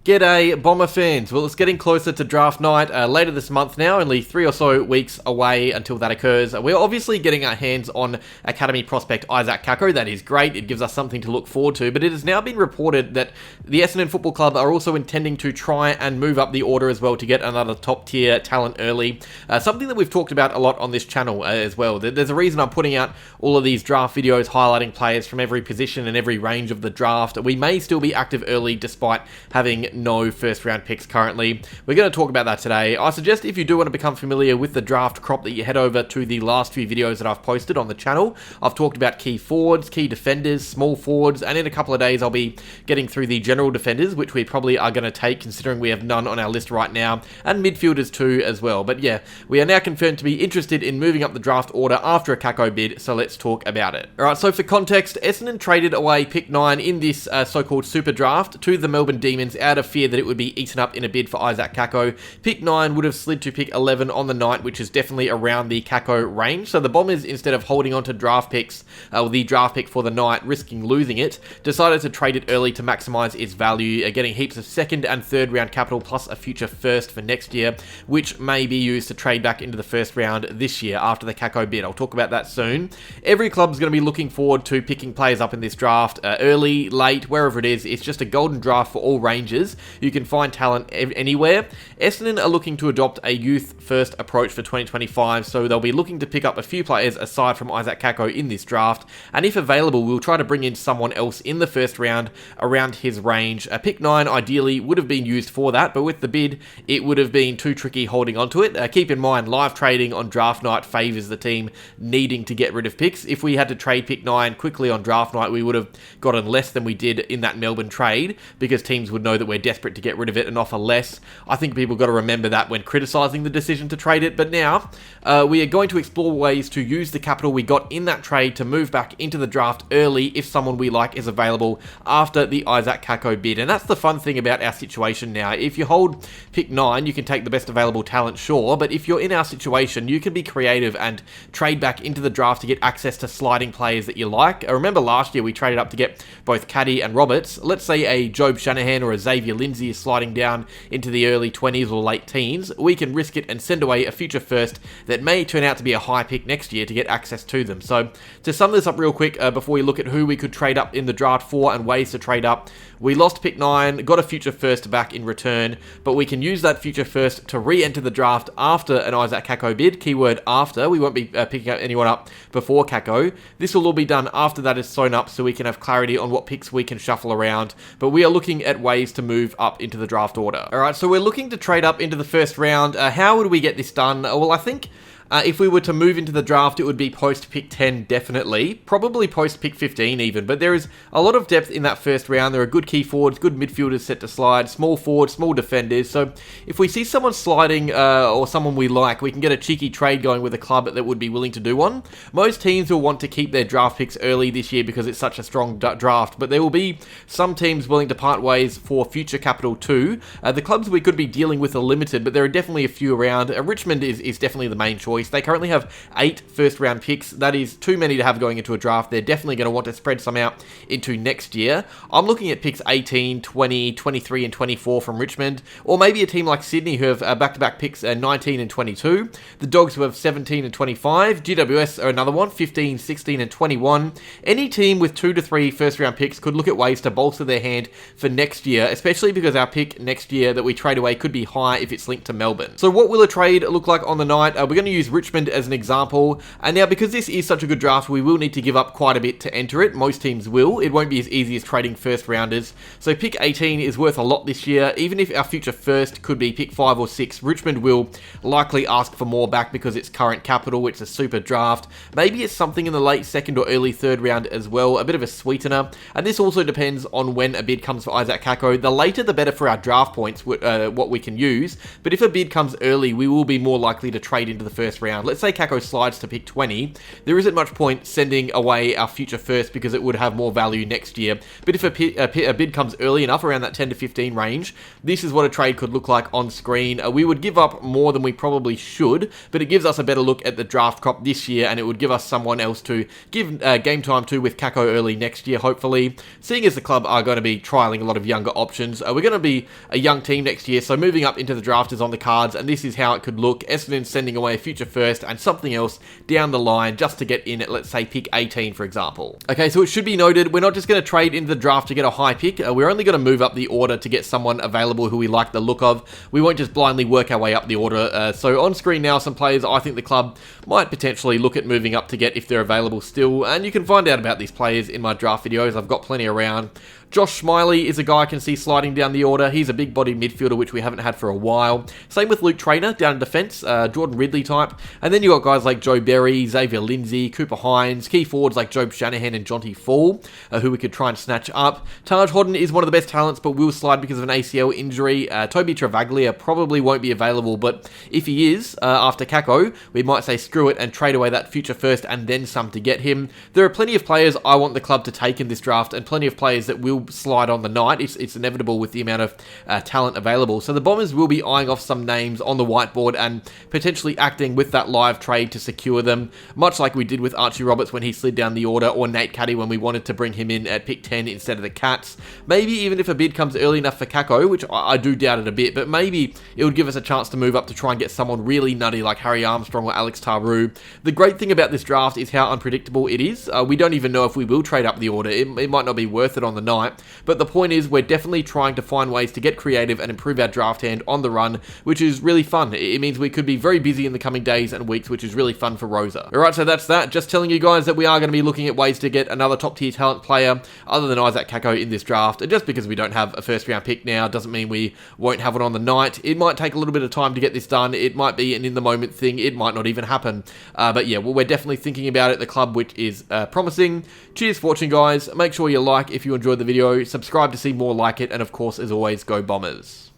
G'day, Bomber fans. Well, it's getting closer to draft night later this month now, only 3 or so weeks away until that occurs. We're obviously getting our hands on Academy prospect Isaac Kako. That is great. It gives us something to look forward to, but it has now been reported that the Essendon Football Club are also intending to try and move up the order as well to get another top-tier talent early. Something that we've talked about a lot on this channel as well. There's a reason I'm putting out all of these draft videos highlighting players from every position and every range of the draft. We may still be active early despite having no first round picks currently. We're going to talk about that today. I suggest if you do want to become familiar with the draft crop that you head over to the last few videos that I've posted on the channel. I've talked about key forwards, key defenders, small forwards, and in a couple of days I'll be getting through the general defenders, which we probably are going to take considering we have none on our list right now, and midfielders too as well. But yeah, we are now confirmed to be interested in moving up the draft order after a Kako bid, so let's talk about it. Alright, so for context, Essendon traded away pick 9 in this so-called super draft to the Melbourne Demons out of fear that it would be eaten up in a bid for Isaac Kako. Pick 9 would have slid to pick 11 on the night, which is definitely around the Kako range. So the Bombers, instead of holding on to draft picks, the draft pick for the night, risking losing it, decided to trade it early to maximise its value, getting heaps of second and third round capital plus a future first for next year, which may be used to trade back into the first round this year after the Kako bid. I'll talk about that soon. Every club's going to be looking forward to picking players up in this draft, early, late, wherever it is. It's just a golden draft for all ranges. You can find talent anywhere. Essendon are looking to adopt a youth-first approach for 2025, so they'll be looking to pick up a few players aside from Isaac Kako in this draft, and if available, we'll try to bring in someone else in the first round around his range. Pick 9 ideally would have been used for that, but with the bid, it would have been too tricky holding onto it. Keep in mind, live trading on draft night favours the team needing to get rid of picks. If we had to trade pick 9 quickly on draft night, we would have gotten less than we did in that Melbourne trade, because teams would know that we're desperate to get rid of it and offer less. I think people got to remember that when criticising the decision to trade it. But now we are going to explore ways to use the capital we got in that trade to move back into the draft early if someone we like is available after the Isaac Kako bid. And that's the fun thing about our situation now. If you hold pick 9, you can take the best available talent, sure, but if you're in our situation, you can be creative and trade back into the draft to get access to sliding players that you like. Remember last year we traded up to get both Caddy and Roberts. Let's say a Job Shanahan or a Xavier Lindsay is sliding down into the early 20s or late teens. We can risk it and send away a future first that may turn out to be a high pick next year to get access to them. So to sum this up real quick, before we look at who we could trade up in the draft for and ways to trade up, we lost pick 9, got a future first back in return, but we can use that future first to re-enter the draft after an Isaac Kako bid, keyword after. We won't be picking anyone up before Kako. This will all be done after that is sewn up so we can have clarity on what picks we can shuffle around, but we are looking at ways to move up into the draft order. Alright, so we're looking to trade up into the first round. How would we get this done? Well, I think if we were to move into the draft, it would be post pick 10, definitely. Probably post pick 15 even, but there is a lot of depth in that first round. There are good key forwards, good midfielders set to slide, small forwards, small defenders. So if we see someone sliding or someone we like, we can get a cheeky trade going with a club that would be willing to do one. Most teams will want to keep their draft picks early this year because it's such a strong draft, but there will be some teams willing to part ways for future capital too. The clubs we could be dealing with are limited, but there are definitely a few around. Richmond is definitely the main choice. They currently have 8 first round picks. That is too many to have going into a draft. They're definitely going to want to spread some out into next year. I'm looking at picks 18, 20, 23 and 24 from Richmond, or maybe a team like Sydney who have back-to-back picks 19 and 22. The Dogs who have 17 and 25. GWS are another one, 15, 16 and 21. Any team with 2 to 3 first round picks could look at ways to bolster their hand for next year, especially because our pick next year that we trade away could be high if it's linked to Melbourne. So what will a trade look like on the night? We're going to use Richmond as an example, and now because this is such a good draft, we will need to give up quite a bit to enter it. Most teams will. It won't be as easy as trading first rounders. So pick 18 is worth a lot this year. Even if our future first could be pick 5 or 6, Richmond will likely ask for more back because it's current capital, which is a super draft. Maybe it's something in the late second or early third round as well, a bit of a sweetener, and this also depends on when a bid comes for Isaac Kako. The later the better for our draft points, what we can use, but if a bid comes early, we will be more likely to trade into the first first round. Let's say Kako slides to pick 20. There isn't much point sending away our future first because it would have more value next year. But if a bid comes early enough, around that 10 to 15 range, this is what a trade could look like on screen. We would give up more than we probably should, but it gives us a better look at the draft crop this year, and it would give us someone else to give game time to with Kako early next year, hopefully. Seeing as the club are going to be trialling a lot of younger options, we're going to be a young team next year, so moving up into the draft is on the cards, and this is how it could look. Essendon sending away a future first and something else down the line just to get in at, let's say, pick 18, for example. Okay, so it should be noted, we're not just going to trade into the draft to get a high pick. We're only going to move up the order to get someone available who we like the look of. We won't just blindly work our way up the order. So on screen now, some players I think the club might potentially look at moving up to get if they're available still, and you can find out about these players in my draft videos. I've got plenty around. Josh Smiley is a guy I can see sliding down the order. He's a big-bodied midfielder, which we haven't had for a while. Same with Luke Traynor down in defence, Jordan Ridley type. And then you got guys like Joe Berry, Xavier Lindsay, Cooper Hines, key forwards like Job Shanahan and Jonty Fall, who we could try and snatch up. Taj Hodden is one of the best talents, but will slide because of an ACL injury. Toby Travaglia probably won't be available, but if he is, after Kako, we might say screw it and trade away that future first and then some to get him. There are plenty of players I want the club to take in this draft, and plenty of players that will slide on the night. It's inevitable with the amount of talent available. So the Bombers will be eyeing off some names on the whiteboard and potentially acting with that live trade to secure them, much like we did with Archie Roberts when he slid down the order, or Nate Caddy when we wanted to bring him in at pick 10 instead of the Cats. Maybe even if a bid comes early enough for Kako, which I do doubt it a bit, but maybe it would give us a chance to move up to try and get someone really nutty like Harry Armstrong or Alex Taru. The great thing about this draft is how unpredictable it is. We don't even know if we will trade up the order. It might not be worth it on the night, but the point is we're definitely trying to find ways to get creative and improve our draft hand on the run, which is really fun. It means we could be very busy in the coming days and weeks, which is really fun for Rosa. Alright, so that's that. Just telling you guys that we are going to be looking at ways to get another top tier talent player other than Isaac Kako in this draft. And just because we don't have a first round pick now doesn't mean we won't have it on the night. It might take a little bit of time to get this done. It might be an in the moment thing. It might not even happen. But yeah, well, we're definitely thinking about it at the club, which is promising. Cheers for watching, guys. Make sure you like if you enjoyed the video, subscribe to see more like it, and of course, as always, go Bombers.